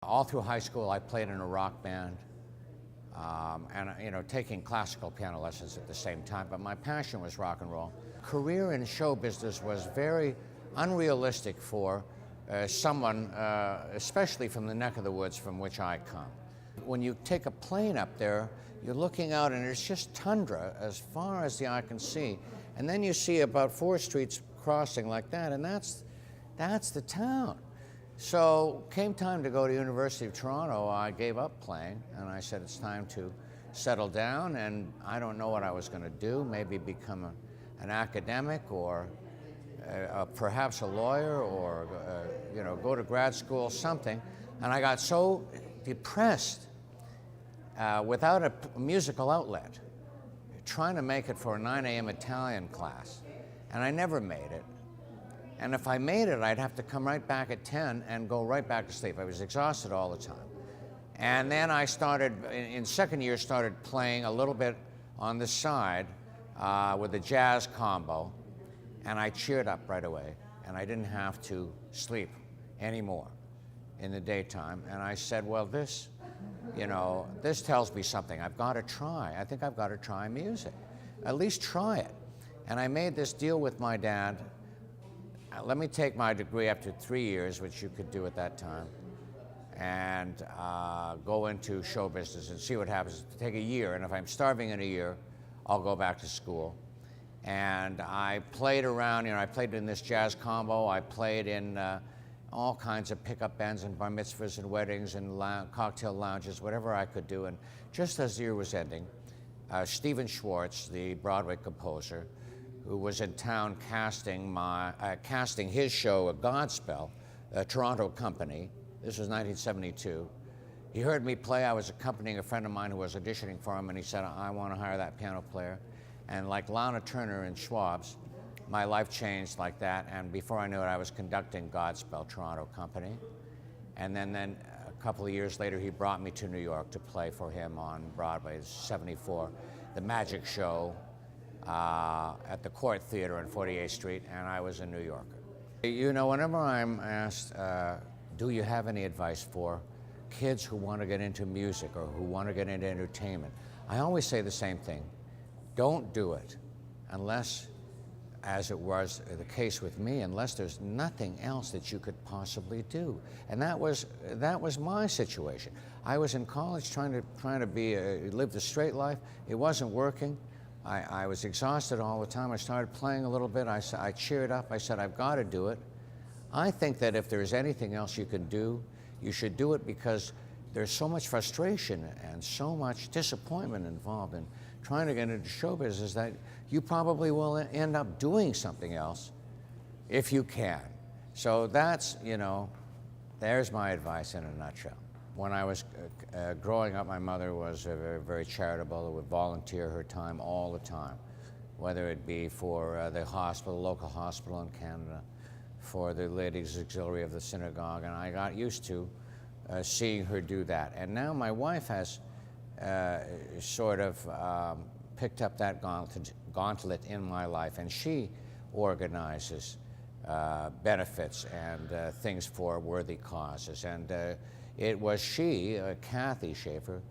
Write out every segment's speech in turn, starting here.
all through high school, I played in a rock band, and taking classical piano lessons at the same time. But my passion was rock and roll. Career in show business was very unrealistic for someone, especially from the neck of the woods from which I come. When you take a plane up there, you're looking out and it's just tundra as far as the eye can see. And then you see about 4 streets crossing like that, and that's the town. So came time to go to University of Toronto, I gave up playing, and I said it's time to settle down, and I don't know what I was going to do, maybe become an academic or perhaps a lawyer or go to grad school, something. And I got so depressed without a musical outlet, trying to make it for a 9 a.m. Italian class, and I never made it. And if I made it, I'd have to come right back at 10 and go right back to sleep. I was exhausted all the time. And then I started, in second year, started playing a little bit on the side with the jazz combo, and I cheered up right away, and I didn't have to sleep anymore in the daytime. And I said, well, this tells me something. I've got to try. I think I've got to try music. At least try it. And I made this deal with my dad. Let me take my degree up to 3 years, which you could do at that time, and go into show business and see what happens. Take a year, and if I'm starving in a year, I'll go back to school. And I played around, I played in this jazz combo. I played in all kinds of pickup bands and bar mitzvahs and weddings and cocktail lounges, whatever I could do. And just as the year was ending, Stephen Schwartz, the Broadway composer, who was in town casting his show, A Godspell, a Toronto company. This was 1972. He heard me play. I was accompanying a friend of mine who was auditioning for him, and he said, I want to hire that piano player. And like Lana Turner and Schwab's, my life changed like that, and before I knew it, I was conducting Godspell Toronto Company. And then a couple of years later, he brought me to New York to play for him on Broadway, 74, The Magic Show, at the Court Theater on 48th Street, and I was a New Yorker. Whenever I'm asked, do you have any advice for kids who want to get into music or who want to get into entertainment, I always say the same thing. Don't do it unless, as it was the case with me, unless there's nothing else that you could possibly do. And that was my situation. I was in college trying to live the straight life. It wasn't working. I was exhausted all the time. I started playing a little bit. I cheered up. I said, I've got to do it. I think that if there's anything else you can do, you should do it, because there's so much frustration and so much disappointment involved in trying to get into show business that you probably will end up doing something else if you can. So that's, there's my advice in a nutshell. When I was growing up, my mother was very, very charitable, would volunteer her time all the time, whether it be for the hospital, local hospital in Canada, for the Ladies' Auxiliary of the Synagogue, and I got used to seeing her do that. And now my wife has sort of picked up that gauntlet in my life, and she organizes benefits and things for worthy causes. And it was she, Kathy Shaffer,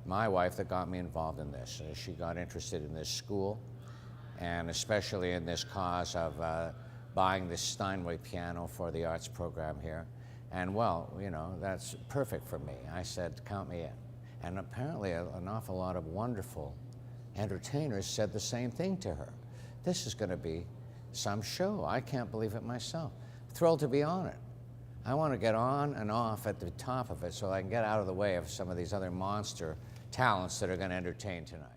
my wife, that got me involved in this. She got interested in this school, and especially in this cause of buying this Steinway piano for the arts program here. And well, that's perfect for me. I said, count me in. And apparently an awful lot of wonderful entertainers said the same thing to her. This is going to be some show. I can't believe it myself. Thrilled to be on it. I want to get on and off at the top of it so I can get out of the way of some of these other monster talents that are going to entertain tonight.